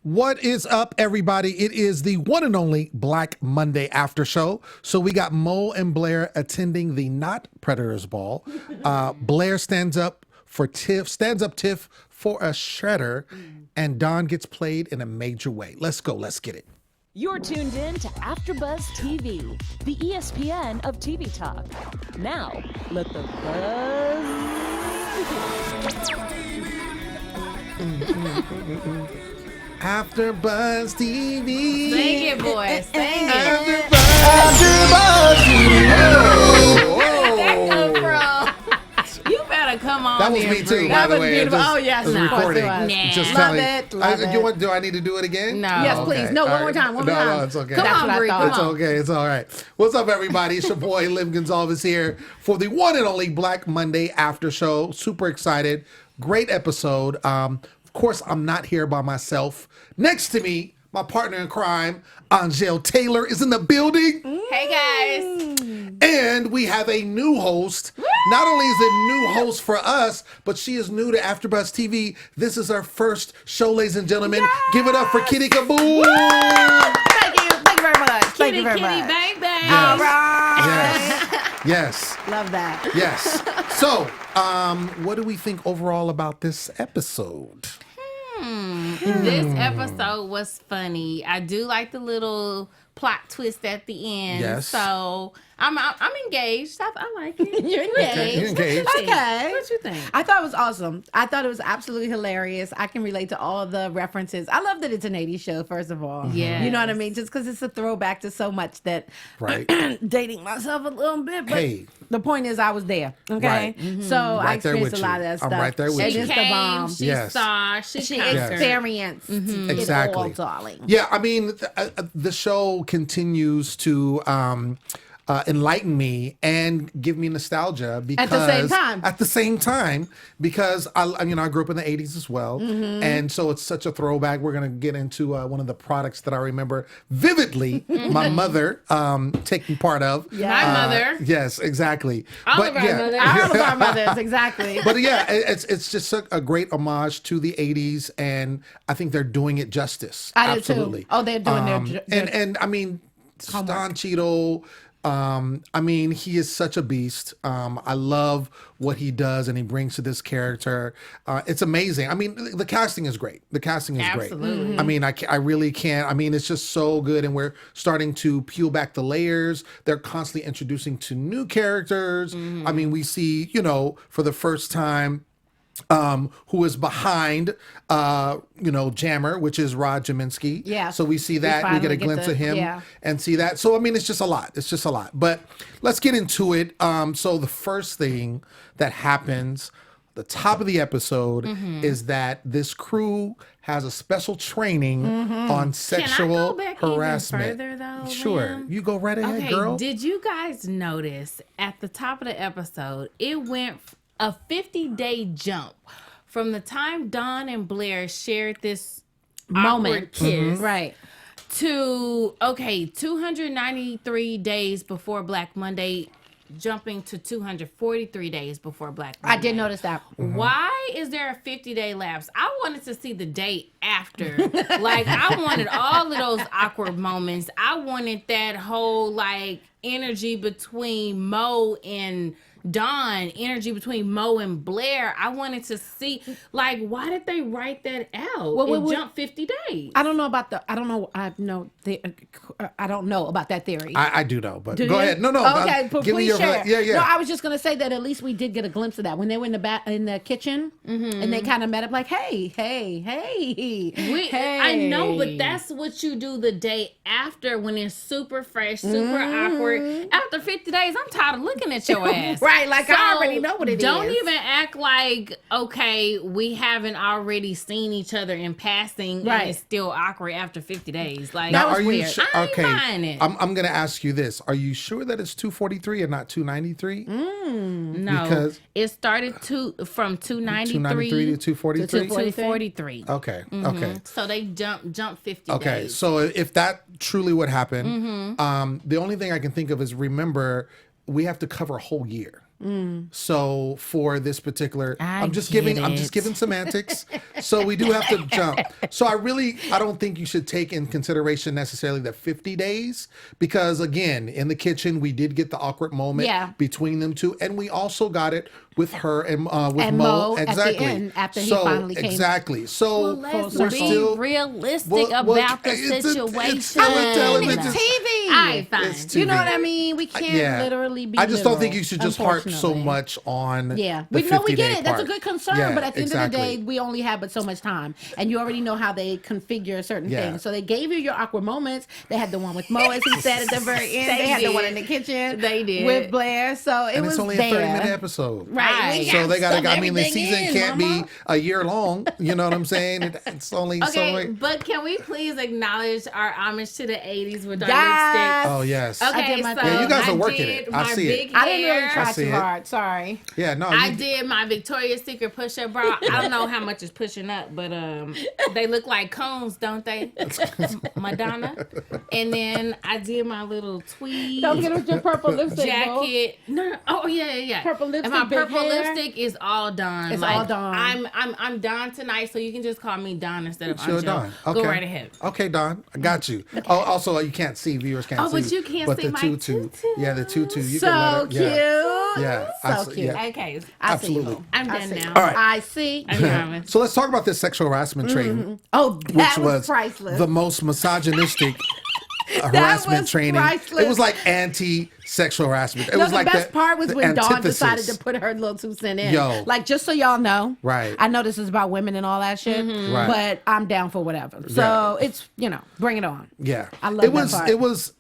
What is up, everybody? It is the one and only Black Monday after show. So we got Mo and Blair attending the Not Predators Ball. Blair stands up Tiff for a shredder, and Don gets played in a major way. Let's go. Let's get it. You're tuned in to AfterBuzz TV, the ESPN of TV talk. Now, let the buzz begin. AfterBuzz TV. Sing it, boys. Sing it. AfterBuzz TV. You better come on. That was me too, by That the was way. beautiful. Just, Oh, yes. was No. recording. Nah. Just Love telling. it. Love it. Do I need to do it again? No. Yes, please. No, one more time. One more time. No, it's okay. Come That's on, what I Bree. thought. Come It's on. okay. It's all right. What's up, everybody? It's your boy, Lem Gonsalves here for the one and only Black Monday after show. Super excited. Great episode. Of course, I'm not here by myself. Next to me, my partner in crime, Angele Taylor, is in the building. Hey, guys. And we have a new host. Not only is it new host for us, but she is new to AfterBuzz TV. This is our first show, ladies and gentlemen. Yes! Give it up for Kittie Kaboom. Thank you. Thank you very much. Thank you very Kitty, much. bang, bang. Yes. All right. Yes. Love that. Yes. So, what do we think overall about this episode? This episode was funny. I do like the little plot twist at the end. Yes. So I'm engaged. I like it. You're engaged. You're engaged. Okay. What you think? I thought it was awesome. I thought it was absolutely hilarious. I can relate to all the references. I love that it's an 80s show, first of all. Yes. You know what I mean? Just because it's a throwback to so much that Right. dating myself a little bit. But Hey. the point is I was there. Okay. Right. So I Right there experienced with a lot you. of that I'm stuff. right there with And you. it's the Came, bomb. she Yes. saw, she She conquered. experienced it Exactly. all, darling. Yeah, I mean, the show continues to enlighten me and give me nostalgia because At the same time. because I grew up in the 80s as well, and so it's such a throwback. We're gonna get into one of the products that I remember vividly. My mother taking part of. My mother. Yes, exactly. All of our mothers. All of our mothers, exactly. But yeah, it's just a great homage to the 80s, and I think they're doing it justice. I do Absolutely. too. Oh, they're doing their and I mean, Don Cheadle. I mean, he is such a beast. I love what he does and he brings to this character. It's amazing. I mean, the casting is great. The casting is Absolutely. great. I mean, I really can't. I mean, it's just so good, and we're starting to peel back the layers. They're constantly introducing to new characters. I mean, we see, for the first time, who is behind, Jammer, which is Rod Jaminski. Yeah. So we see that. We get a finally get glimpse of him yeah. and see that. So, I mean, it's just a lot. It's just a lot. But let's get into it. So the first thing that happens, the top of the episode, is that this crew has a special training on sexual Can I go back harassment. even further, though, Sure. Lem? You go right ahead, Okay, girl. did you guys notice at the top of the episode, it went a 50-day jump from the time Don and Blair shared this moment kiss right to 293 days before Black Monday, jumping to 243 days before Black Monday. I did notice that. Why is there a 50-day lapse? I wanted to see the date after. Like, I wanted all of those awkward moments. I wanted that whole, energy between Mo and Don, energy between Mo and Blair. I wanted to see, why did they write that out? Well, Jump 50 days. I don't know about I don't know about that theory. I do know, but Do go you? ahead. No, Okay, but give me please your share. yeah. No, I was just gonna say that at least we did get a glimpse of that when they were in the kitchen and they kind of met up like, hey. I know, but that's what you do the day after when it's super fresh, super awkward. After 50 days, I'm tired of looking at your ass. Right, like So, I already know what it don't is. even act like, okay, we haven't already seen each other in passing Right. and it's still awkward after 50 days. Like, That Now, was are you weird. sure? I ain't Okay, buying it. I'm gonna ask you this: are you sure that it's 243 and not 293? no, because- it started from 293 293 to 243. To 243. Okay. Okay. So they jump 50 Okay. days. So if that truly would happen, the only thing I can think of is remember we have to cover a whole year. So for this particular, I I'm just get giving semantics. So we do have to jump. So I don't think you should take in consideration necessarily the 50 days because again, in the kitchen, we did get the awkward moment between them two. And we also got it with her and with Mo. Exactly. At the end, after he finally came. Exactly. So let's we're be still realistic about the situation. It's TV. All right, fine. It's TV. You know what I mean? We can't literally be I just don't think literal, you should just harp so unfortunately. much on the we 50-day get it. That's a part. good concern, Yeah, but at the end of the exactly. day, we only have but so much time, and you already know how they configure certain things. So they gave you your awkward moments. They had the one with Mo, as he said at the very end. They had the one in the kitchen. They did with Blair. So it And was it's only there. a 30-minute episode. Right. So they got to, I mean, the everything season in, can't mama. be a year long. You know what I'm saying? It's only Okay, so. but can we please acknowledge our homage to the 80s with our Yes. Oh, yes. lipstick? I Okay, did my so thing. Yeah, you guys are I working did it. I my see it. big I didn't really hair. try see too it. hard. Sorry. Yeah, no. I did my Victoria's Secret push-up bra. I don't know how much is pushing up, but they look like cones, don't they? Madonna. And then I did my little tweed Don't get with your purple lipstick, Mo. jacket. No. Oh yeah. Purple lipstick, And my big purple hair. lipstick is all done. It's like, all done. I'm Don tonight, so you can just call me Don instead of Sure, Angele. Don. Okay. Go right ahead. Okay, Don. I got you. Oh, also, you can't see. Viewers can't see. Oh, but you can't but see the my tutu. tutu. Yeah, the tutu. You So can let cute. her, Yeah. So cute. Yeah. Okay, I Absolutely. see you. I'm I done see. now. All right. I see. I promise. So let's talk about this sexual harassment training, Oh, which that was priceless. the most misogynistic harassment was training. priceless. It was like anti-sexual harassment. It No, was the like best part was the when Dawn antithesis. decided to put her little 2 cents in. Yo. Like, just so y'all know. Right. I know this is about women and all that shit, Right. but I'm down for whatever. So it's, bring it on. Yeah, I love it that was. part.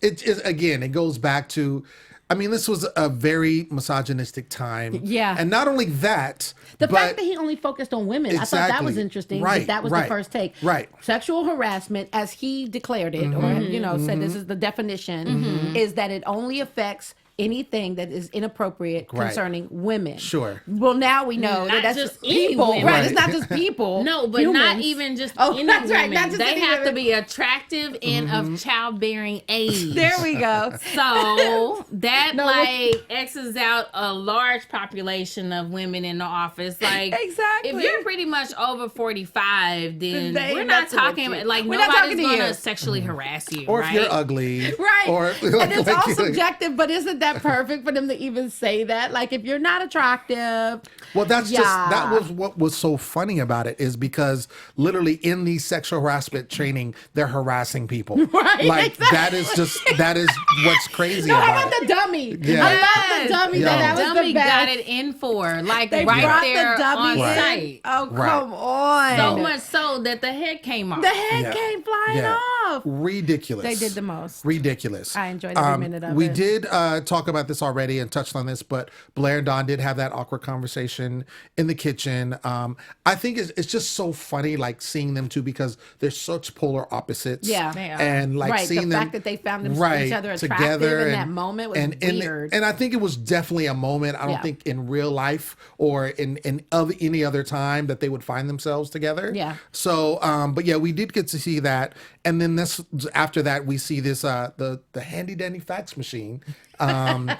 It is again. It goes back to. I mean, this was a very misogynistic time. Yeah. and not only that, The but fact that he only focused on women, I thought that was Exactly. interesting. Right, But that was right, the first take. right. Sexual harassment, as he declared it, or said this is the definition, is that it only affects anything that is inappropriate Right. concerning women. Sure. Well, now we know Not that that's just any people, women. right? Right. It's not just people. No, but not humans. even just Oh, any that's right, women. not just They any have to women. be attractive and of childbearing age. There we go. So that No, like X's out a large population of women in the office. Like Exactly. if you're pretty much over 45, then They we're not messing with talking you. like We're not nobody's talking to gonna you. sexually harass you. or right? if you're ugly, Right. Or And it's all subjective, but isn't that perfect for them to even say that? Like, if you're not attractive, Well, that's just that Yeah. was what was so funny about it is because literally in the sexual harassment training, they're harassing people. Right, Like exactly. that is what's crazy no, how about about it. the dummy? Yeah. I love the dummy. Yo. That was Dummy the best. got it in for like They right brought there the dummy on in. site. Oh, Right. come on. So much so that the head came off. The head Yeah. came flying Yeah. off. Ridiculous. They did the most. Ridiculous. I enjoyed every minute of we it. did talk about this already and touched on this, but Blair and Don did have that awkward conversation in the kitchen. I think it's just so funny, like seeing them two because they're such polar opposites. Yeah. They are. and like Right, the seeing them fact that they found each other attractive together in that moment was weird. And I think it was definitely a moment. I don't Yeah. think in real life or in any other time that they would find themselves together. Yeah. So, but yeah, we did get to see that, and then this after that we see this the handy dandy fax machine. An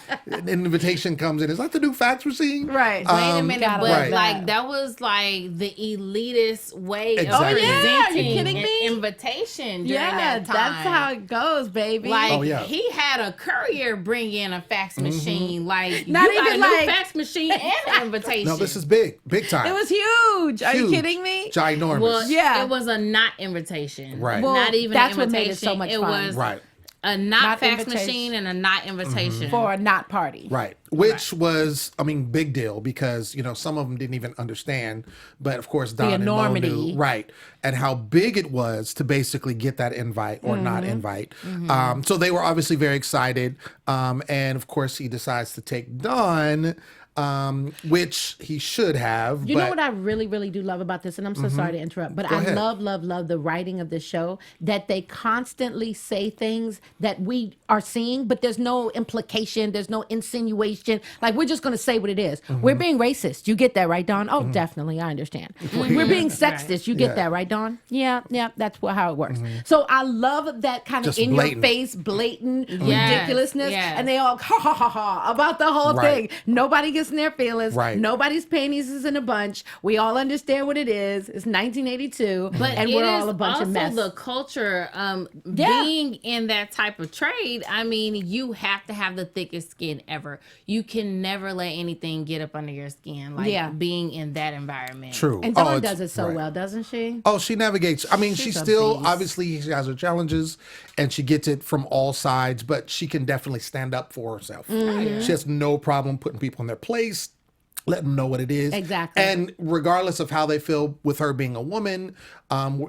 invitation comes in. Is that the new fax machine? Right. Wait a minute, gotta but love that. like that was like the elitist way Exactly. of Oh, yeah, you presenting kidding an me? invitation during Yeah, that time. that's how it goes, baby. Like Oh, yeah. he had a courier bring in a fax machine. Like Not you got even a new like- fax machine and an invitation. No, this is big time. it was huge. Are you Huge. kidding me? Ginormous. well, Yeah. It was a not invitation. Right. Well, not even that's an what made invitation. it so much It fun. was Right. a not Not fax invitation. machine and a not invitation. For a not party. Right. Which was, I mean, big deal because, some of them didn't even understand. But of course, Don and Mo enormity. knew. Right. And how big it was to basically get that invite or not invite. So they were obviously very excited. And of course, he decides to take Don, which he should have. You but know what I really, really do love about this, and I'm so sorry to interrupt, but I ahead. love the writing of this show, that they constantly say things that we are seeing, but there's no implication, there's no insinuation. Like, we're just going to say what it is. We're being racist. You get that, right, Dawn? Oh, definitely, I understand. We're being sexist. You get Yeah. that, right, Dawn? Yeah, that's how it works. So I love that kind of Just in blatant. your face, blatant Yes, ridiculousness, yes. and they all ha ha ha ha about the whole Right. thing. Nobody gets gets in their feelings. Right. Nobody's panties is in a bunch. We all understand what it is. It's 1982, and we're all a bunch of mess. Also, the culture, being in that type of trade. I mean, you have to have the thickest skin ever. You can never let anything get up under your skin. Like being in that environment. True. And Dawn does it so well, doesn't she? Oh, she navigates. I mean, She's she a still beast. obviously she has her challenges, and she gets it from all sides. But she can definitely stand up for herself. Mm-hmm. She has no problem putting people in their place, let them know what it is. Exactly. And regardless of how they feel with her being a woman,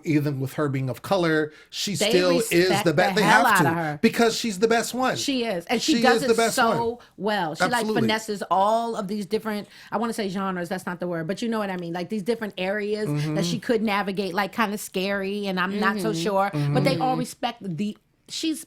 even with her being of color, she They still is respect the best. the They hell have out to of her. because she's the best one. She is. And she She does is it the best so one. well. She Absolutely. like finesses all of these different, I want to say genres, that's not the word, but you know what I mean. Like these different areas that she could navigate, like kind of scary, and I'm not so sure. But they all respect she's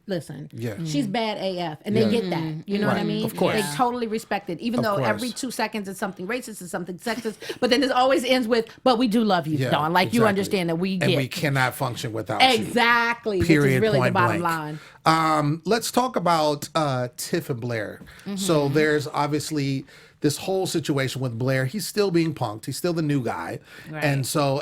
listen, she's bad AF, and they get that. You know what I Right. mean? Of course. They totally respect it, even Of though course. every 2 seconds is something racist and something sexist. But then it always ends with, "But we do love you, Dawn. Like you exactly. understand that we get and we cannot function without you. exactly." Period, which is really the point bottom blank. line. Let's talk about Tiff and Blair. So there's obviously this whole situation with Blair. He's still being punked. He's still the new guy. Right.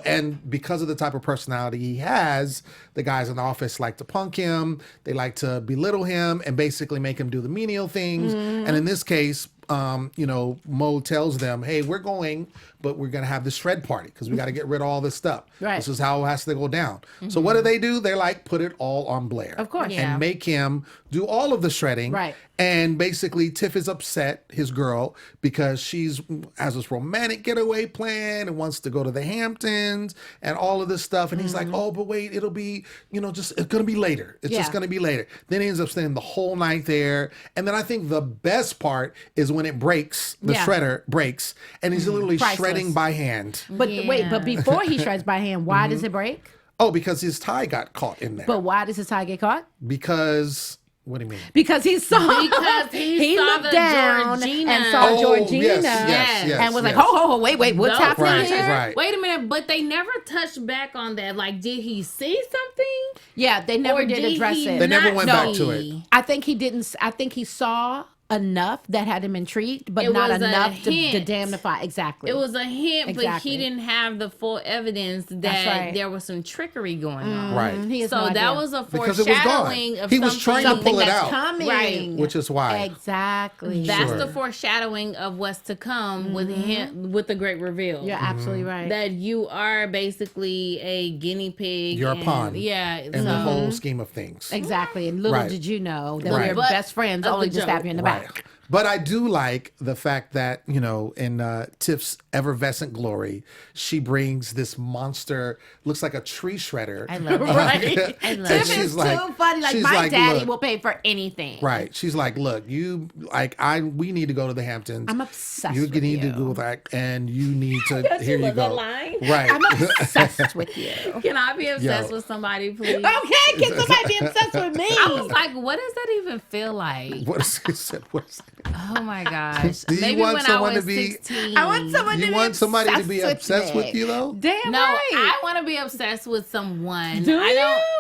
And because of the type of personality he has, the guys in the office like to punk him. They like to belittle him and basically make him do the menial things. And in this case, Mo tells them, hey, we're going, but we're going to have this shred party because we got to get rid of all this stuff. Right. This is how it has to go down. So what do? They're like, put it all on Blair. Of course. Yeah. And make him do all of the shredding. Right. And basically, Tiff is upset, his girl, because she's has this romantic getaway plan and wants to go to the Hamptons and all of this stuff. And he's like, oh, but wait, it'll be, it's going to be later. It's just Yeah. going to be later. Then he ends up staying the whole night there. And then I think the best part is when it breaks, the Yeah. shredder breaks, and he's literally Priceless. shredding by hand. But wait, but before he shreds by hand, why does it break? Oh, because his tie got caught in there. But why does his tie get caught? Because, what do you mean? Because he saw Because he saw looked the down Georgina. and saw Oh, Georgina yes, and was like, yes. ho, wait, what's No, happening right, here? right. Wait a minute, but they never touched back on that. Like, did he see something? Yeah, they never Or did did address he it. They never not went back to see? it. I think he didn't. I think he saw enough that had him intrigued, but It not was a enough to hint. damnify. Exactly. It was a hint, but Exactly. he didn't have the full evidence That's that right. there was some trickery going on. Right. He has So no that idea. was a Because it was gone. foreshadowing of He was trying to something pull it that's out. coming. Right. Which is why. Exactly. That's Sure. the foreshadowing of what's to come with him, with the great reveal. You're absolutely right. That you are basically a guinea pig. You're a and- pawn Yeah. in the whole scheme of things. Exactly. And little Right. did you know that Right. we're But best friends of only the to stab joke. you in the Right. back. But I do like the fact that, in Tiff's effervescent glory, she brings this monster, looks like a tree shredder. I love it. Right. I And love Tiff it. she's is like- too funny. Like she's my like, daddy look. will pay for anything. Right. She's like, look, we need to go to the Hamptons. I'm obsessed You with need to you. go with that, and you need to, Don't you here you love that go. line? Right. I'm obsessed with you. Can I be obsessed Yo. with somebody, please? Okay, can somebody be obsessed with me? I was like, what does that even feel like? What is it? What is it? Oh my gosh. Do you Maybe want when someone I to was be- 16. I want someone to You be want somebody to be obsessed me. with you, though? Damn No, right. I want to be obsessed with someone. Do I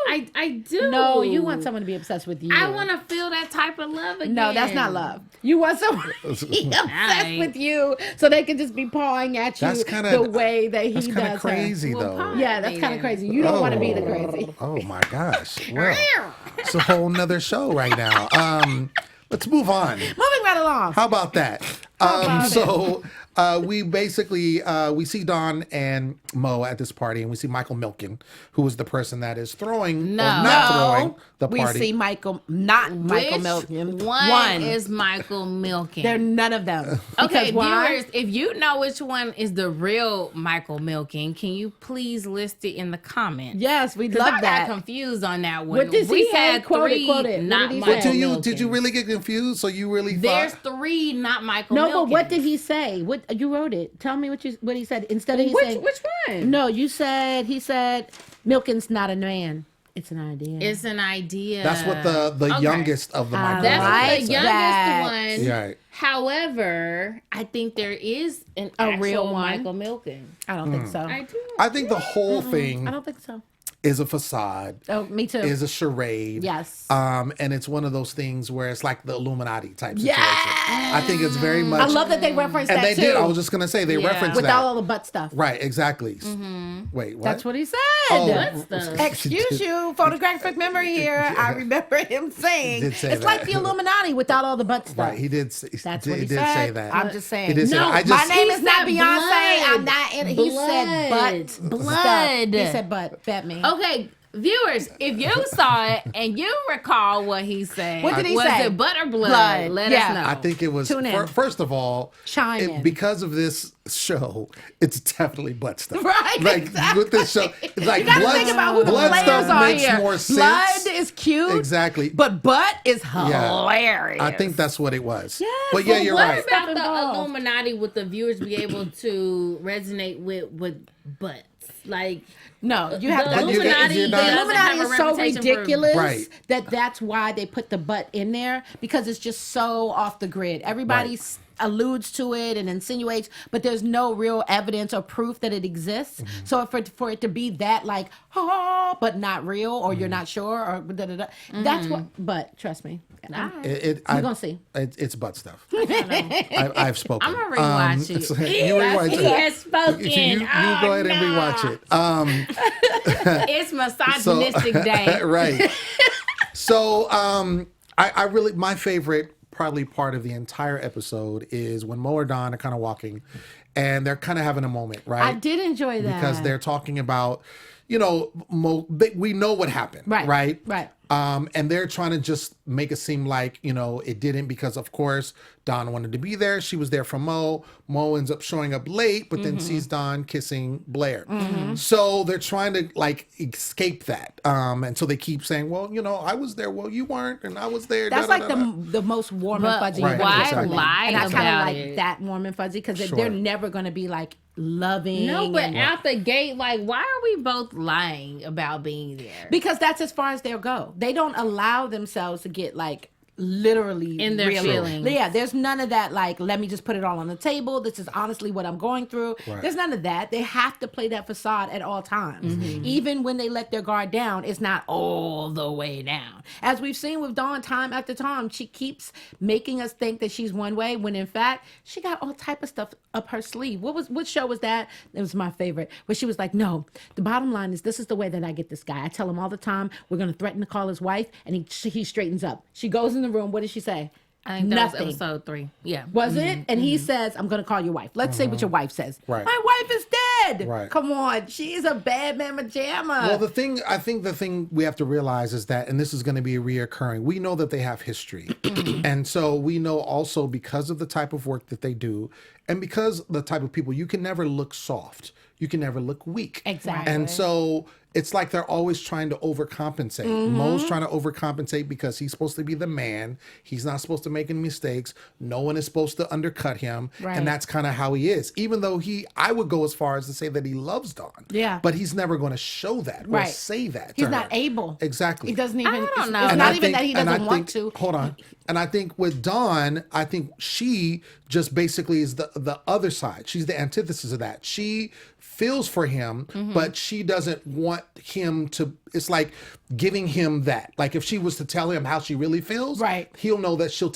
you? I do. No, you want someone to be obsessed with you. I want to feel that type of love again. No, that's not love. You want someone to be obsessed Right. with you so they can just be pawing at you That's kinda- the way that he That's does kind her. of crazy, Well, though. pie. Yeah, that's kind of crazy. You don't want to be the crazy. Oh my gosh. Well, it's a whole nother show right now. Let's move on. Moving right along. How about that? about So we basically we see Dawn and Mo at this party, and we see Michael Milken, who is the person that is throwing or not throwing the we party. see Michael, not Michael Which Milken. one is Michael Milken? They're none of them. Okay, Because why? viewers, if you know which one is the real Michael Milken, can you please list it in the comments? Yes, we'd 'Cause love I that. got confused on that one. What does we he say? had Quote it, three, quote it. What not did he Michael say? But did you Milken. really get confused? So you really There's thought? 3 not Michael No, Milken. but what did he say? What you wrote it? Tell me what he said. Instead of he saying, Which one? no, he said Milken's not a man. It's an idea. It's an idea. That's what the Okay. youngest of the Michael. That's like the Milkens youngest that. one. said. Right. However, I think there is a real real one. Michael Milken. I don't think so. I do. I think the whole thing I don't think so. is a facade. Oh, me too. Is a charade. Yes. And it's one of those things where it's like the Illuminati type situation. Yes. I think it's very much. I love that they referenced and that they too. did. I was just gonna say they referenced without that. all the butt stuff. Right. Exactly. Wait. What? That's what he said. Oh, Excuse you, photographic memory here. I remember him saying Did say it's like that. the Illuminati without all the butt stuff. Right. He did. That's he what he did said. say that. I'm just saying. He did say No, that. My name He is not said Beyonce. blood. I'm not in. He said butt. Blood. Stuff. He said butt. Bet me. Okay, viewers, if you saw it and you recall what he said, What did he was say? it butt or blood? Blood. Let Yeah. us know. I think it was. Tune in. First of all, Chime in. because of this show, it's definitely butt stuff. Right, Like exactly. with this show, it's like You gotta blood, think about who the blood players stuff are makes here. more sense. Blood is cute. Exactly. But butt is Yeah. hilarious. I think that's what it was. Yes, but yeah, well, you're what right. about the Involved. Illuminati? Would the viewers be able to resonate with butts? Like, No, you have the to. Illuminati, you're The not- Illuminati have a is so reputation for- ridiculous Right. that that's why they put the butt in there, because it's just so off the grid. Everybody Right. alludes to it and insinuates, but there's no real evidence or proof that it exists. Mm-hmm. So for it to be that like, oh, but not real, or you're not sure, or da da da, that's what. But trust me, you're gonna see. It's butt stuff. I've spoken. I'm gonna rewatch it. You rewatch He it. has spoken. You go ahead and rewatch it. It's misogynistic day. Right. So I really, my favorite probably part of the entire episode is when Mo or Don are kind of walking and they're kind of having a moment, right? I did enjoy that Because they're talking about, Mo, we know what happened, Right. And they're trying to just make it seem like, it didn't, because of course Don wanted to be there. She was there for Mo. Mo ends up showing up late, but then sees Don kissing Blair. So they're trying to escape that. And so they keep saying, well, I was there. Well, you weren't, and I was there. That's like the most warm and fuzzy. Right, you've why ever exactly. seen. lie And I kind about of like it? that warm and fuzzy, because Sure. they're never going to be like loving. No, but and- out the gate, like, why are we both lying about being there? because that's as far as they'll go. They don't allow themselves to get like literally In their real. feelings. Yeah, there's none of that like, let me just put it all on the table. This is honestly what I'm going through. Right. There's none of that. They have to play that facade at all times. Even when they let their guard down, it's not all the way down. As we've seen with Dawn time after time, she keeps making us think that she's one way when in fact she got all type of stuff up her sleeve. What show was that? It was my favorite, where she was like, no, the bottom line is this is the way that I get this guy. I tell him all the time, we're going to threaten to call his wife, and he straightens up. She goes in the room. What did she say? I think that was episode 3. Yeah. Was it? And he says, I'm going to call your wife. Let's say what your wife says. Right. My wife is dead. Right. Come on. She's a bad mamma jamma. Well, I think the thing we have to realize is that, and this is going to be reoccurring, we know that they have history. And so we know also, because of the type of work that they do, and because the type of people, you can never look soft. You can never look weak. Exactly. And so it's like they're always trying to overcompensate. Mo's trying to overcompensate because he's supposed to be the man. He's not supposed to make any mistakes. No one is supposed to undercut him. Right. And that's kind of how he is. Even though I would go as far as to say that he loves Dawn. Yeah. But he's never going to show that or Right. say that. He's to not her. able. Exactly. He doesn't even. I don't know. It's And not I even think- that he and I doesn't want think- to. Hold on. And I think with Dawn, I think she just basically is the other side. She's the antithesis of that. She feels for him, but she doesn't want him to. It's like giving him that. Like if she was to tell him how she really feels, Right. he'll know that he'll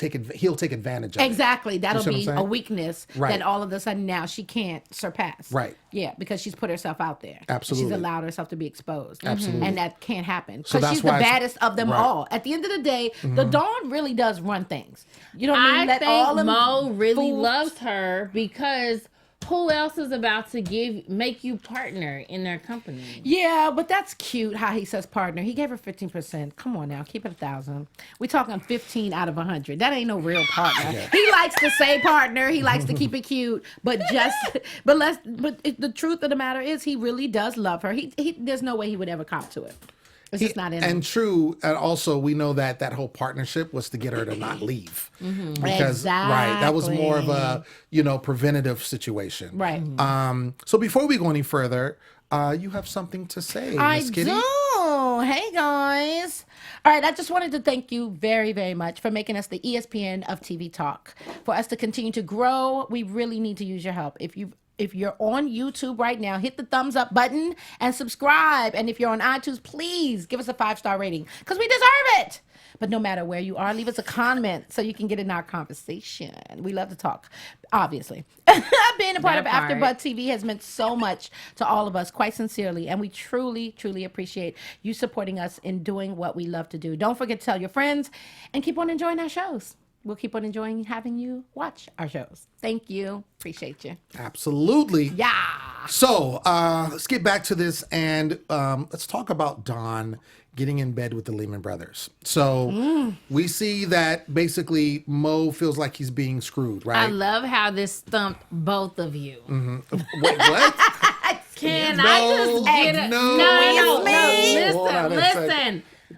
take advantage of it. Exactly. That'll see what I'm be saying? a weakness Right. that all of a sudden now she can't surpass. Right. Yeah, because she's put herself out there. Absolutely. She's allowed herself to be exposed. Absolutely. And that can't happen. So Because that's she's the why it's- baddest of them right. all. At the end of the day, the Dawn really does run things. You know what I mean? I Let think all them Mo really fools- loves her because who else is about to make you partner in their company? Yeah, but that's cute how he says partner. He gave her 15%. Come on now, keep it 1,000. We're talking 15 out of 100. That ain't no real partner. He likes to say partner. He likes to keep it cute, but the truth of the matter is he really does love her. He there's no way he would ever cop to it. It's just not in him. And true, and also we know that whole partnership was to get her to not leave, because right, that was more of a preventative situation, Right. So before we go any further, you have something to say, I Miss Kittie? do. Hey guys. All right, I just wanted to thank you very, very much for making us the ESPN of TV talk. For us to continue to grow, we really need to use your help. If you've If you're on YouTube right now, hit the thumbs up button and subscribe. And if you're on iTunes, please give us a 5-star rating because we deserve it. But no matter where you are, leave us a comment so you can get in our conversation. We love to talk, obviously. Being a part of AfterBuzz TV has meant so much to all of us, quite sincerely. And we truly, truly appreciate you supporting us in doing what we love to do. Don't forget to tell your friends and keep on enjoying our shows. We'll keep on enjoying having you watch our shows. Thank you. Appreciate you. Absolutely. Yeah. So let's get back to this and let's talk about Don getting in bed with the Leighman brothers. So we see that basically Mo feels like he's being screwed, right? I love how this stumped both of you. Wait, what? Can I just get it? No,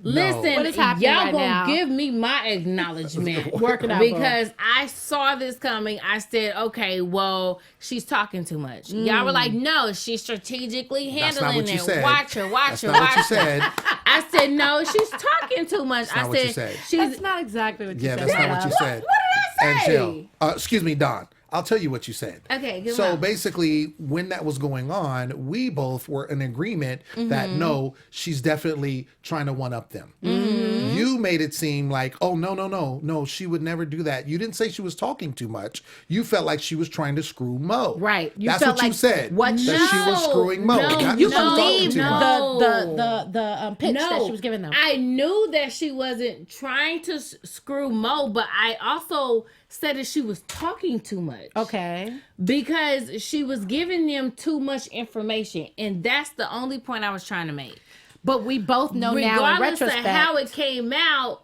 listen. What is happening y'all right gonna now? give me my acknowledgement. Working out, because I saw this coming. I said, okay, well, she's talking too much. Y'all were like, no, she's strategically That's not handling what you it. said. Watch her, That's not what you said. I said, no, she's talking too much. not what you said. she's That's not exactly what you Yeah, said. that's not what you said. What did I say? Angele, excuse me, Don. I'll tell you what you said. Okay, good So one. basically, when that was going on, we both were in agreement that no, she's definitely trying to one up them. You made it seem like, oh, no, she would never do that. You didn't say she was talking too much. You felt like she was trying to screw Mo. Right. You That's felt what you like said. what that she was screwing Mo. No, not You that she was talking believe too much. the pitch that she was giving them. I knew that she wasn't trying to screw Mo, but I also said that she was talking too much. Okay. Because she was giving them too much information. And that's the only point I was trying to make. But we both know now in Regardless of retrospect. how it came out,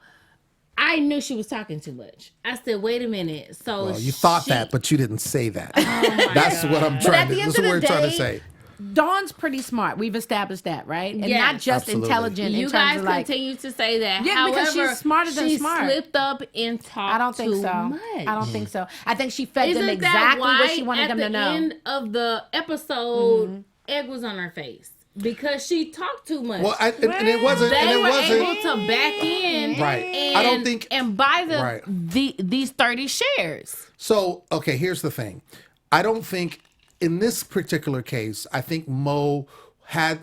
I knew she was talking too much. I said, wait a minute. So Well, you thought that, but you didn't say that. That's what I'm But trying at to. the end That's of what the we're trying to day, say. Dawn's pretty smart. We've established that, right? And Yes. not just Absolutely. intelligent you in terms guys of like. continue to say that. Yeah, However, because she's smarter than she smart. slipped up and talked I don't think too so. much. I don't think so. I think she fed them Isn't exactly that why what she wanted them to know. At the end of the episode, egg was on her face because she talked too much. Well, and it wasn't. they And it were wasn't. able to back in, Right. And, I don't think- and buy Right. these 30 shares. So, okay, here's the thing. I don't think in this particular case, I think Mo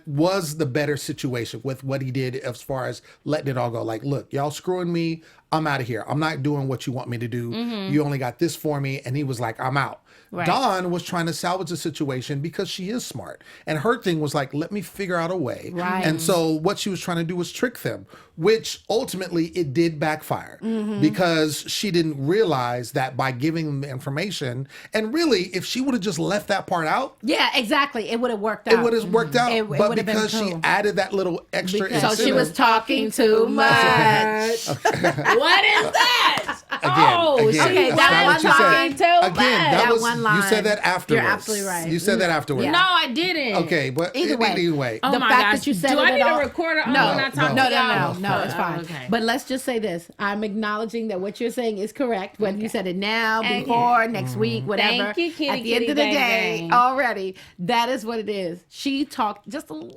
was the better situation with what he did as far as letting it all go. Like, look, y'all screwing me. I'm out of here. I'm not doing what you want me to do. You only got this for me. And he was like, I'm out. Right. Dawn was trying to salvage the situation because she is smart. And her thing was like, let me figure out a way. Right. And so what she was trying to do was trick them, which ultimately it did backfire because she didn't realize that by giving them the information, and really, if she would have just left that part out, Yeah, exactly. It would have worked out. it would have worked out. It but would have been because she cool. added that little extra So she incentive- was talking too much. What is that? Again, Okay, that's that not what you one said. line too Again, much. that That was one you line. said that afterwards. You're absolutely right. You said that afterwards. Yeah. No, I didn't. Okay, but Either way. either way. Oh The my fact gosh. that you said Do it I at need all- a recorder on No, when I talk no. to y'all? No, it's fine. Okay. But let's just say this. I'm acknowledging that what you're saying is correct. Whether you said it now, before, next week, whatever. Thank you, Kitty, At the end Kitty, of the bang, day, bang. already, that is what it is. She talked just a little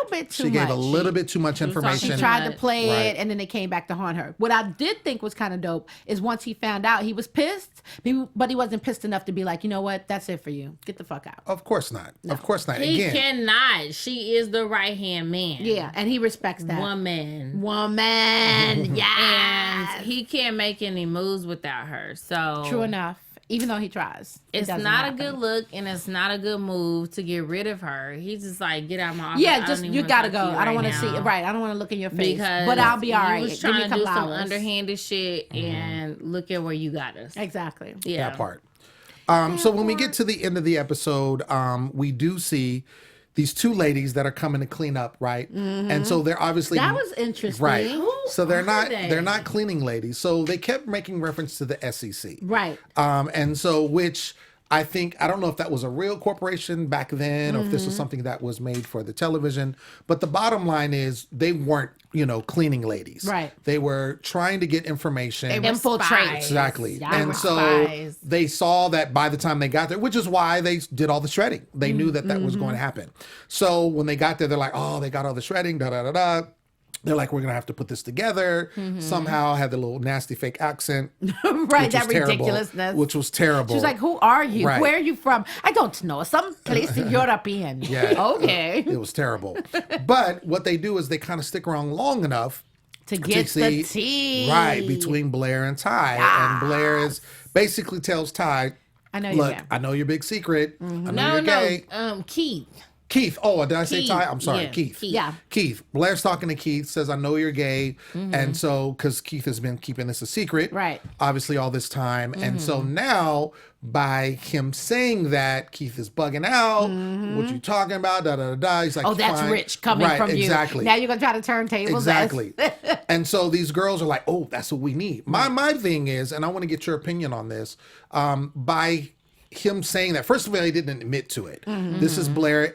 bit too She much. gave a little bit too much talking information. She tried to Right. play Right. it, and then it came back to haunt her. What I did think was kind of dope is once he found out, he was pissed, but he wasn't pissed enough to be like, you know what, that's it for you. Get the fuck out. Of course not. Of course not. He Again, cannot. She is the right hand man. Yeah, and he respects that. Woman. Woman, yeah. And he can't make any moves without her. So True enough. Even though he tries, it It's doesn't not happen. a good look and it's not a good move to get rid of her. He's just like, get out of my office. I Yeah, don't just even you wanna gotta talk go. you I don't right want to see now. it. Right, I don't want to look in your face. Because But I'll be all right. You was Give me trying a to do couple some hours. underhanded shit and look at where you got us. Exactly. Yeah. that part. So when we get to the end of the episode, we do see these two ladies that are coming to clean up, right? And so they're obviously That was interesting. right. Who So they're are not they? they're not cleaning ladies. So they kept making reference to the SEC, Right. and so which I think I don't know if that was a real corporation back then or if this was something that was made for the television. But the bottom line is they weren't cleaning ladies. Right. They were trying to get information. They were Infiltrate. spies. Exactly. Y'all And were so spies. they saw that by the time they got there, which is why they did all the shredding. They knew that was going to happen. So when they got there, they're like, oh, they got all the shredding, da da da da. they're like, we're gonna have to put this together. Somehow had the little nasty fake accent. Right, which that was terrible, ridiculousness. which was terrible. She was like, "Who are you? Right. Where are you from? I don't know. Some place in European." Yeah. Okay. It was terrible. But what they do is they kind of stick around long enough To get to see, the tea. right, between Blair and Ty. And Blair is basically tells Ty, I know you're look, gay. I know your big secret. I know No, you're gay. Keith. Oh, did I say Keith. Ty? I'm sorry, Yeah, Keith. Keith. Yeah. Keith. Blair's talking to Keith, says, I know you're gay. And so, because Keith has been keeping this a secret. Right. Obviously, all this time. And so now, by him saying that, Keith is bugging out. What you talking about? Da, da, da, da. He's like, Oh, that's fine. rich coming Right, from you. exactly. Now you're gonna try to turn tables. Exactly. And so these girls are like, oh, that's what we need. My thing is, and I want to get your opinion on this, by him saying that, first of all, he didn't admit to it. This is Blair,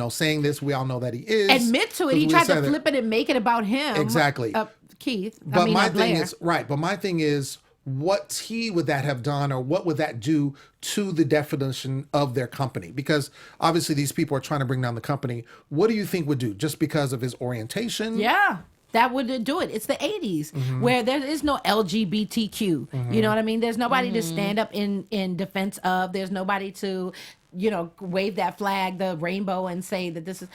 saying this. We all know that he is. Admit to it. He tried to flip it and make it about him. Exactly. Keith. But my thing Blair. is, right. But my thing is, what tea would that have done, or what would that do to the definition of their company? Because obviously these people are trying to bring down the company. What do you think would do? Just because of his orientation? Yeah. That would do it. It's the 80s where there is no LGBTQ. You know what I mean? There's nobody to stand up in defense of. There's nobody to, wave that flag, the rainbow, and say that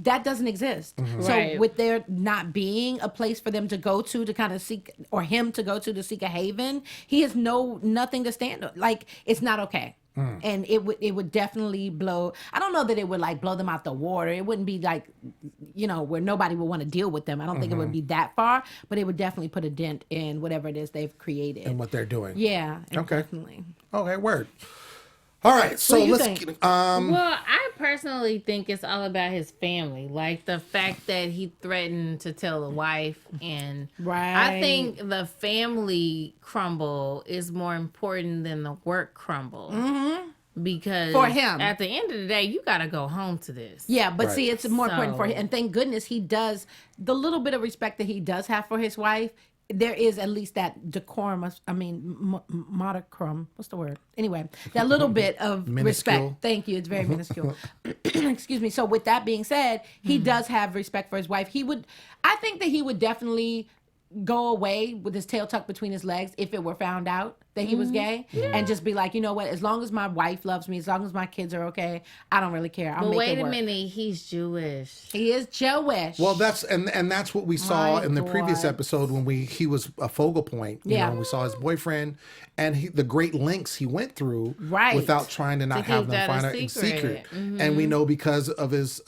that doesn't exist. So Right. with there not being a place for them to go to kind of seek, or him to go to seek a haven, he has nothing to stand on. Like, it's not okay. And it would definitely blow. I don't know that it would like blow them out the water. It wouldn't be like, where nobody would want to deal with them. I don't think it would be that far, but it would definitely put a dent in whatever it is they've created. And what they're doing. Yeah. Okay. Definitely. Okay, word. All right, so What do you let's think? Well, I personally think it's all about his family. Like the fact that he threatened to tell the wife. And Right. I think the family crumble is more important than the work crumble. Because For him. at the end of the day, you got to go home to this. Yeah, but Right. see, it's more important for So- him. And thank goodness he does, the little bit of respect that he does have for his wife, there is at least that decorum, modicum, what's the word? Anyway, that little bit of Minuscule. respect. Thank you, it's very minuscule. Excuse me. So with that being said, he does have respect for his wife. I think that he would definitely go away with his tail tucked between his legs if it were found out that he was gay, and just be like, you know what, as long as my wife loves me, as long as my kids are okay, I don't really care. I'll But make wait it a work. minute, he's Jewish. He is Jewish. Well, that's what we saw My in the previous God. episode when he was a focal point. Yeah. We saw his boyfriend and the great lengths he went through Right. without trying to not keep have them that a find out in secret. secret. And we know because of his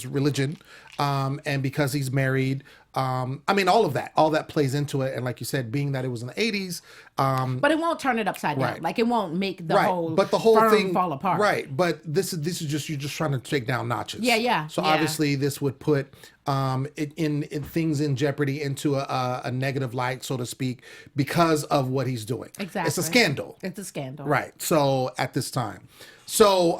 religion, and because he's married. All of that plays into it. And like you said, being that it was in the 80s, but it won't turn it upside down. Right. Like it won't make the right. whole But the whole firm thing fall apart. Right. But this is just, you're just trying to take down notches. Yeah. So Yeah. obviously this would put in things in jeopardy into a negative light, so to speak, because of what he's doing. Exactly. It's a scandal. It's a scandal. Right. So at this time. So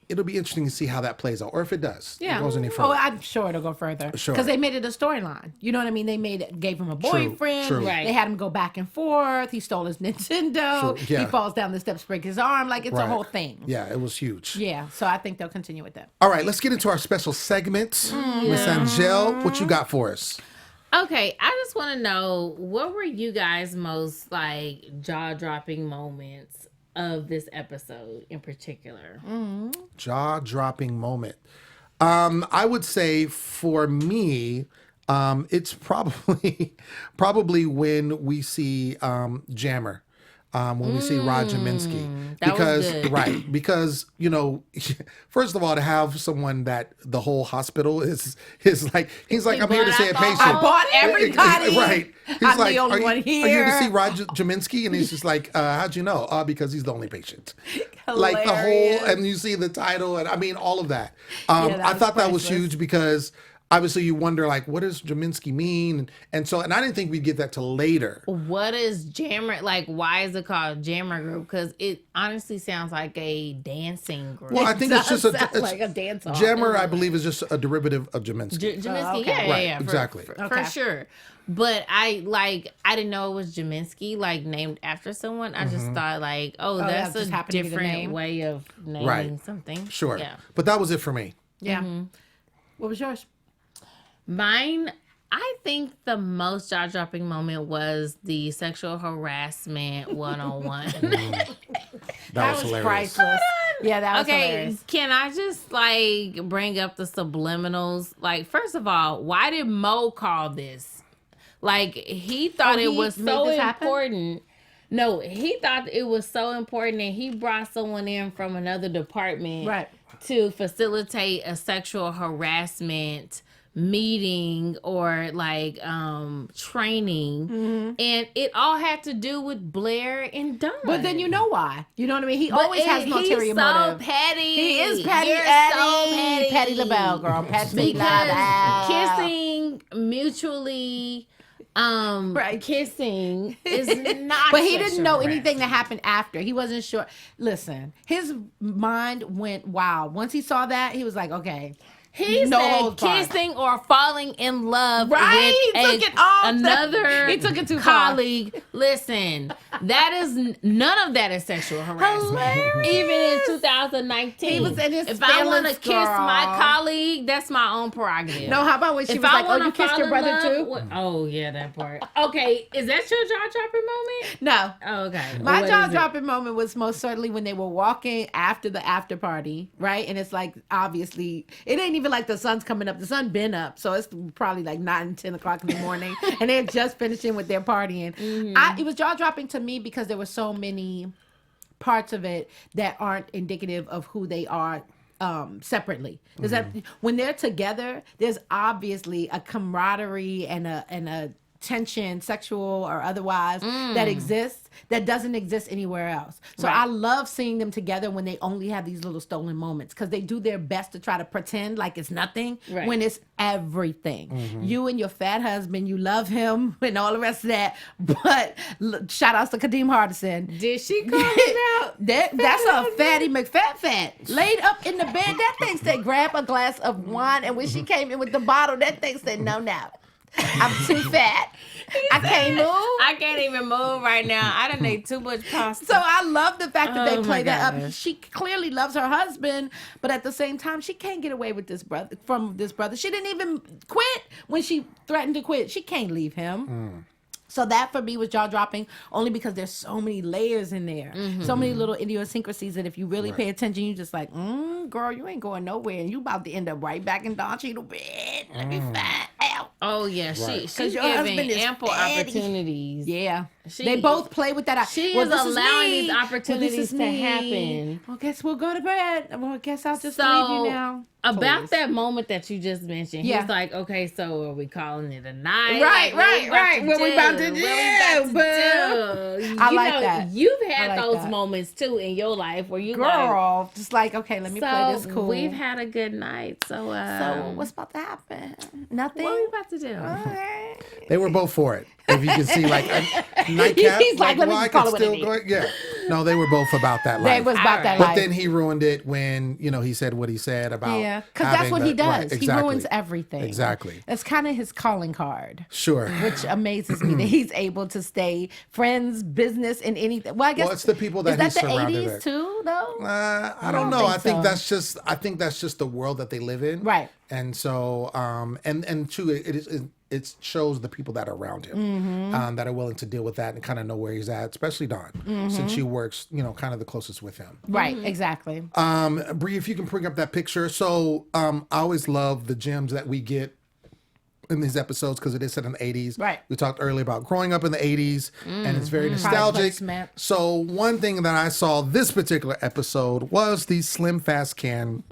it'll be interesting to see how that plays out, or if it does. Yeah. It goes any further. Oh, I'm sure it'll go further. Sure. Because they made it a storyline. You know what I mean? They gave him a boyfriend. true. Right. They had him go back and forth. He stole his Nintendo. True, yeah. He falls down the steps, breaks his arm. Like it's a Right. whole thing. Yeah, it was huge. Yeah. So I think they'll continue with that. All right, let's get into our special segment. Miss Angele, what you got for us? Okay, I just want to know, what were you guys' most jaw-dropping moments of this episode in particular? Jaw-dropping moment. I would say for me, it's probably when we see Jammer. When we see Roger Minsky. that was good. Right, because, first of all, to have someone that the whole hospital is like, he's like, I'm here to bought see a out the patient. whole- I bought everybody. Right. He's I'm like, the only one Are you here to here." see Roger Jaminsky? And he's just like, how'd you know? Because he's the only patient. Like the Hilarious. whole, and you see the title, and all of that. that I was thought that was priceless. huge because obviously you wonder, like, what does Jaminsky mean? And I didn't think we'd get that till later. What is Jammer, why is it called Jammer Group? Because it honestly sounds like a dancing group. Well, I think it's does just sound like a dance off. Jammer, I believe, is just a derivative of Jaminsky. Jaminsky, okay. Right, yeah, exactly. for Okay. sure. But I didn't know it was Jaminsky, named after someone. I just thought that's just a happened to be the different name. way of naming Right. something. Sure. Yeah. But that was it for me. Yeah. What was yours? Mine, I think the most jaw-dropping moment was the sexual harassment one-on-one. That was hilarious. priceless. Yeah, that was hilarious. Can I just bring up the subliminals? Like, first of all, why did Mo call this? Like, he thought it was so important. No, he thought it was so important, and he brought someone in from another department to facilitate a sexual harassment meeting or training, and it all had to do with Blair and Don. But then you know why? You know what I mean? He always has an ulterior He's so motive. petty. He is petty. You're so petty. Patty LaBelle, girl. Patty Because LaBelle. kissing mutually, kissing is not. But he didn't know sexual anything that happened after. He wasn't sure. Listen, his mind went wild. Once he saw that, he was like, okay. He said kissing or falling in love with he took it off. another He took it too colleague. Listen, that is none of that is sexual harassment. Hilarious. Even in 2019. He was in his if I want to feelings, kiss my colleague, that's my own prerogative. No, how about when she if was I like, oh, you kissed your brother too? Oh, yeah, that part. Okay, is that your jaw-dropping moment? No. Oh, okay. My What jaw-dropping moment was most certainly when they were walking after the after party, right? And it's like, obviously, it ain't even like the sun's coming up. The sun been up, so it's probably like 9, 10 o'clock in the morning, and they're just finishing with their partying. It was jaw-dropping to me because there were so many parts of it that aren't indicative of who they are separately. Is that when they're together, there's obviously a camaraderie and a tension, sexual or otherwise, that exists that doesn't exist anywhere else. So I love seeing them together when they only have these little stolen moments, because they do their best to try to pretend like it's nothing when it's everything. You and your fat husband, you love him and all the rest of that. But shout outs to Kadeem Hardison. Did she call him out? That's a fatty McFat. Laid up in the bed, that thing said, grab a glass of wine. And when she came in with the bottle, that thing said, no. I'm too fat. I can't move. I can't even move right now. I done ate too much pasta. So I love the fact that they play that up. gosh. She clearly loves her husband, but at the same time, she can't get away with this brother. She didn't even quit when she threatened to quit. She can't leave him. So that for me was jaw dropping, only because there's so many layers in there, so many little idiosyncrasies that if you really pay attention, you just like, girl, you ain't going nowhere, and you about to end up right back in Don Cheadle bed. Let me find out. Oh yeah, she's your husband giving is ample fatty. opportunities. Yeah, they both play with that. She well, is this allowing me. these opportunities to happen. Well, guess we'll go to bed. Well, I guess I'll just leave So you now. about Please. that moment that you just mentioned, he's like, okay, so are we calling it a night? Right. What we about to do? I like that. You've had I like those that. moments too in your life where you Girl, just like, okay, let me play this cool. We've had a good night. So what's about to happen? Nothing. what are we about to do? Okay. They were both for it. If you can see, like a nightcap, He's like, let me well, I just call can it what still it go. Yeah, no, they were both about that life. They was about that But life. then he ruined it when he said what he said about. Yeah, because that's having what he does. right, He exactly. ruins everything. Exactly. That's kind of his calling card. Sure. Which amazes me that he's able to stay friends, business, and anything. Well, I guess Well, it's the people that is that he's the surrounded 80s with. too, though? I don't know. I think so. that's just the world that they live in. Right. And so, and two, it shows the people that are around him that are willing to deal with that and kind of know where he's at, especially Dawn, since she works, kind of the closest with him. Right, exactly. Bree, if you can bring up that picture. So, I always love the gems that we get in these episodes because it is set in the 80s. Right. We talked earlier about growing up in the 80s and it's very nostalgic. placement. So one thing that I saw this particular episode was the Slim Fast can.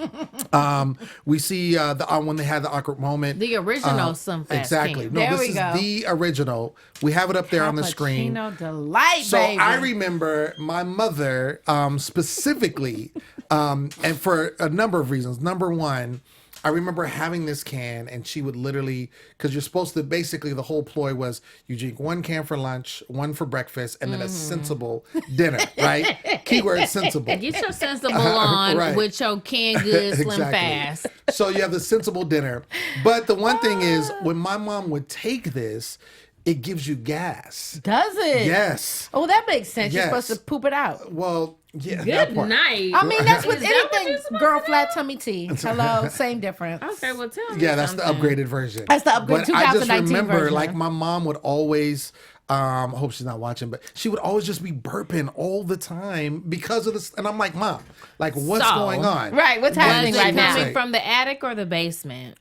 We see when they had the awkward moment. The original Slim Fast Exactly. can. No, There this we is go. the original. We have it up there on the screen. Cappuccino delight, So baby. I remember my mother specifically, and for a number of reasons. Number one, I remember having this can, and she would literally, because you're supposed to, basically the whole ploy was you drink one can for lunch, one for breakfast, and then a sensible dinner, right? Keyword sensible. Get your sensible on Right. with your canned goods Slim Fast. So you have the sensible dinner. But the one thing is, when my mom would take this, it gives you gas. Does it? Yes. Oh, that makes sense. Yes. You're supposed to poop it out. Well, Yeah, that Good part. night. I mean, that's with Is that what anything. you're supposed Girl, to flat tummy tea. Hello, same difference. Okay, well, tell me Yeah, that's the something. upgraded version. That's the upgraded But I just 2019 remember, version. like, my mom would always. I hope she's not watching, but she would always just be burping all the time because of this. And I'm like, Mom, like, what's So, going on? Right, what's Was happening it right now? coming from the attic or the basement?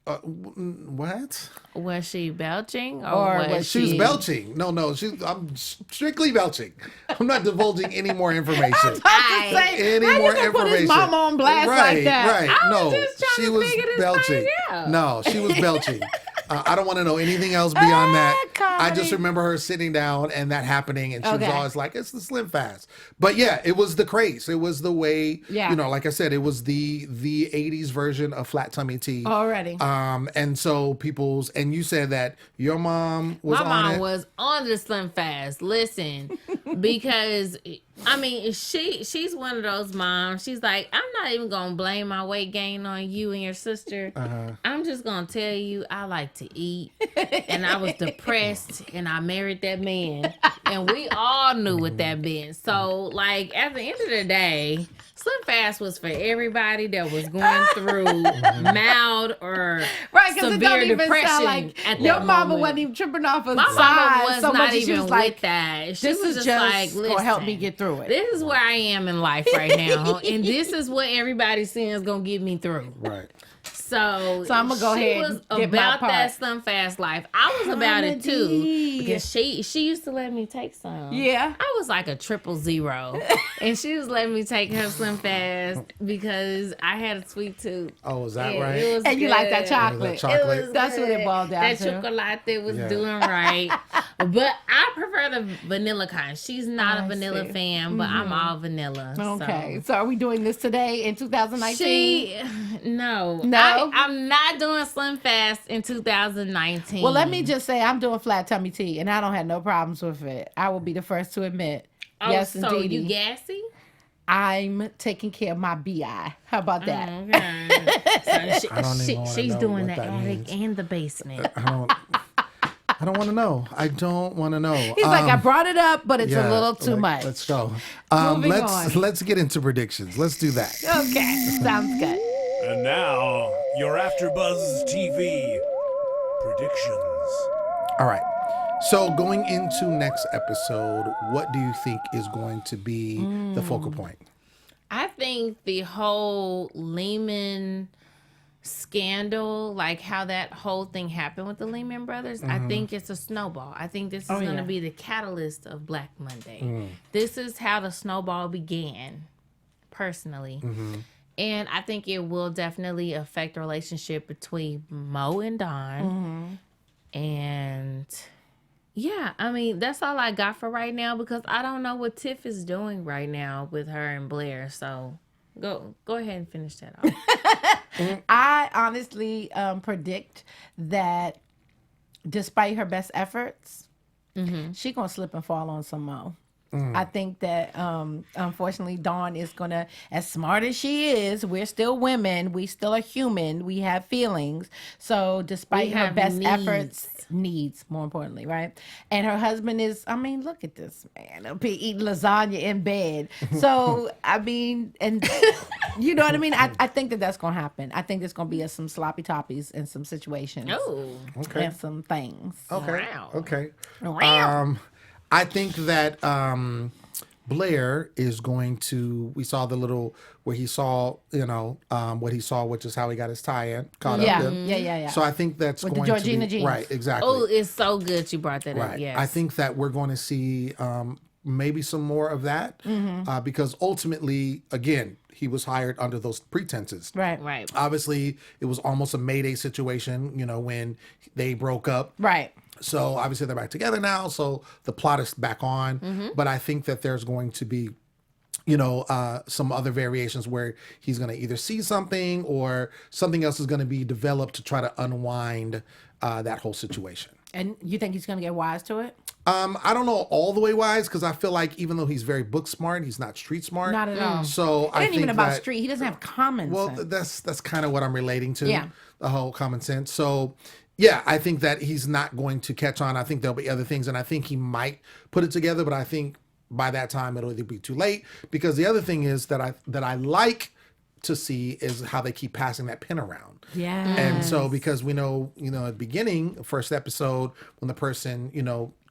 What? Was she belching Or or, was She was belching. No, I'm strictly belching. I'm not divulging any more information. Any how more you gonna put his information. mama on blast like that? Right. I No, was just trying she to was figure this belching. thing out. No, she was belching. I don't want to know anything else beyond that. I just Connie. remember her sitting down and that happening, and she was Okay. always like, "It's the Slim Fast." But yeah, it was the craze. It was the way. Yeah. You know, like I said, it was the '80s version of flat tummy tea. Already. And so and you said that your mom was My on mom it. was on the Slim Fast. Listen, because I mean, she's one of those moms. She's like, I'm not even gonna blame my weight gain on you and your sister. I'm just gonna tell you, I like to eat, and I was depressed, and I married that man, and we all knew what that meant. So, like, at the end of the day, Slim Fast was for everybody that was going through mild or Right, because it don't severe even depression sound like at your that mama moment. wasn't even tripping off a My side mama was so not much that even she was like, with that. She this was is just just like, gonna help me listen, get through it. This is where I am in life right now, and this is what everybody's saying is gonna get me through. Right. So I'm gonna go ahead She and was get my about part. that Slim Fast life. I was about it too Comedy. because she used to let me take some. Yeah. I was like a 000, and she was letting me take her Slim Fast because I had a sweet tooth. Oh, is that And right? it was And you like that good. chocolate. chocolate? That's what it boiled down That to. chocolate was Yeah. doing right. But I prefer the vanilla kind. She's not I a vanilla see. fan, but I'm all vanilla. Okay, so are we doing this today in 2019? No. No? I'm not doing Slim Fast in 2019. Well, let me just say I'm doing flat tummy tea, and I don't have no problems with it. I will be the first to admit. Oh, yes, so indeed. you gassy? I'm taking care of my BI. How about that? Okay. So I don't even wanna she's know doing what the that attic means. and the basement. I don't want to know. I don't want to know. He's like, I brought it up, but it's a little too much. Let's go. Moving on. Let's get into predictions. Let's do that. Okay, sounds good. And now, your AfterBuzz TV predictions. All right. So going into next episode, what do you think is going to be the focal point? I think the whole Leighman scandal, like how that whole thing happened with the Leighman brothers, I think it's a snowball. I think this is going to be the catalyst of Black Monday. This is how the snowball began, personally. And I think it will definitely affect the relationship between Mo and Don. And yeah, I mean, that's all I got for right now because I don't know what Tiff is doing right now with her and Blair. So go ahead and finish that off. I honestly predict that despite her best efforts, she gonna slip and fall on some more. I think that unfortunately Dawn is gonna, as smart as she is, we're still women, we still are human, we have feelings. So despite We her have best needs. efforts, needs more importantly, right? And her husband is, I mean, look at this man up here eating lasagna in bed. So I mean, and you know what I mean? I think that that's gonna happen. I think there's gonna be some sloppy toppies in some situations. Oh, Okay. And some things. Okay. Wow. Okay. Wow. I think that Blair is going to. We saw the little where he saw, what he saw, which is how he got his tie-in caught Yeah. up. in. Yeah. So I think that's With the going Georgina to be jeans. right. Exactly. oh, it's so good you brought that up. Right. Yes, I think that we're going to see maybe some more of that because ultimately, again, he was hired under those pretenses. Right. right. Obviously, it was almost a Mayday situation, when they broke up. Right. So obviously they're back together now. So the plot is back on. But I think that there's going to be, some other variations where he's going to either see something or something else is going to be developed to try to unwind that whole situation. And you think he's gonna get wise to it? I don't know all the way wise because I feel like even though he's very book smart, he's not street smart. Not at all. So It I ain't think even about that, street. He doesn't have common well, sense. that's kind of what I'm relating to. Yeah. The whole common sense. So yeah, I think that he's not going to catch on. I think there'll be other things, and I think he might put it together. But I think by that time it'll either be too late, because the other thing is that I like to see is how they keep passing that pin around. Yeah. And so because we know, at the beginning, first episode, when the person,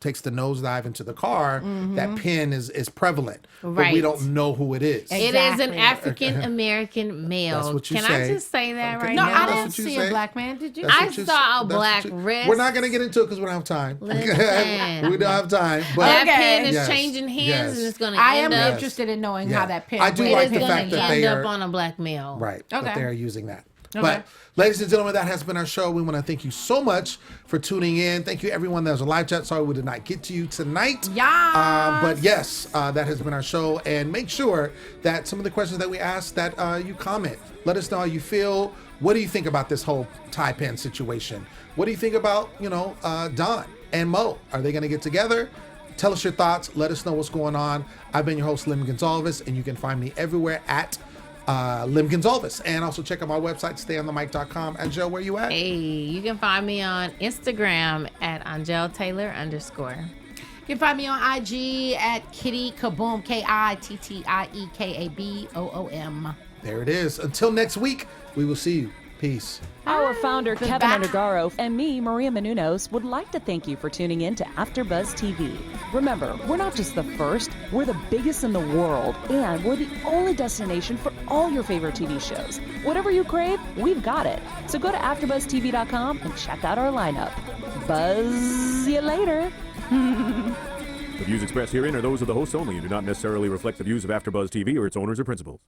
takes the nosedive into the car, that pin is prevalent. But we Right. don't know who it is. It is an Exactly. African American male. That's what you Can say. I just say that right No, now? I That's didn't what you see say. a black man. Did you? That's I what you- saw a that's black what you- wrist. We're not going to get into it because we don't have time. Listen. We don't have time. But That Okay. pin is Yes. changing hands Yes. and it's going to I am end up. interested in knowing Yeah. how that pin. I do It like is the going fact to that end they up are on a black male. right. That Okay. they're using that. Okay. But ladies and gentlemen, that has been our show. We want to thank you so much for tuning in. Thank you everyone that was a live chat. Sorry we did not get to you tonight. Yes. But yes, that has been our show. And make sure that some of the questions that we asked, that you comment. Let us know how you feel. What do you think about this whole tie pin situation? What do you think about, Don and Mo? Are they going to get together? Tell us your thoughts. Let us know what's going on. I've been your host, Lem Gonsalves, and you can find me everywhere at Lem Gonsalves. And also check out my website, stayonthemic.com. Angele, where you at? Hey, you can find me on Instagram at Angele Taylor _ You can find me on IG at Kittie Kaboom, KITTIEKABOOM. There it is. Until next week, we will see you. Peace. Our founder, Keven Goodbye. Undergaro, and me, Maria Menounos, would like to thank you for tuning in to AfterBuzz TV. Remember, we're not just the first, we're the biggest in the world, and we're the only destination for all your favorite TV shows. Whatever you crave, we've got it. So go to AfterBuzzTV.com and check out our lineup. Buzz you later. The views expressed herein are those of the hosts only and do not necessarily reflect the views of AfterBuzz TV or its owners or principals.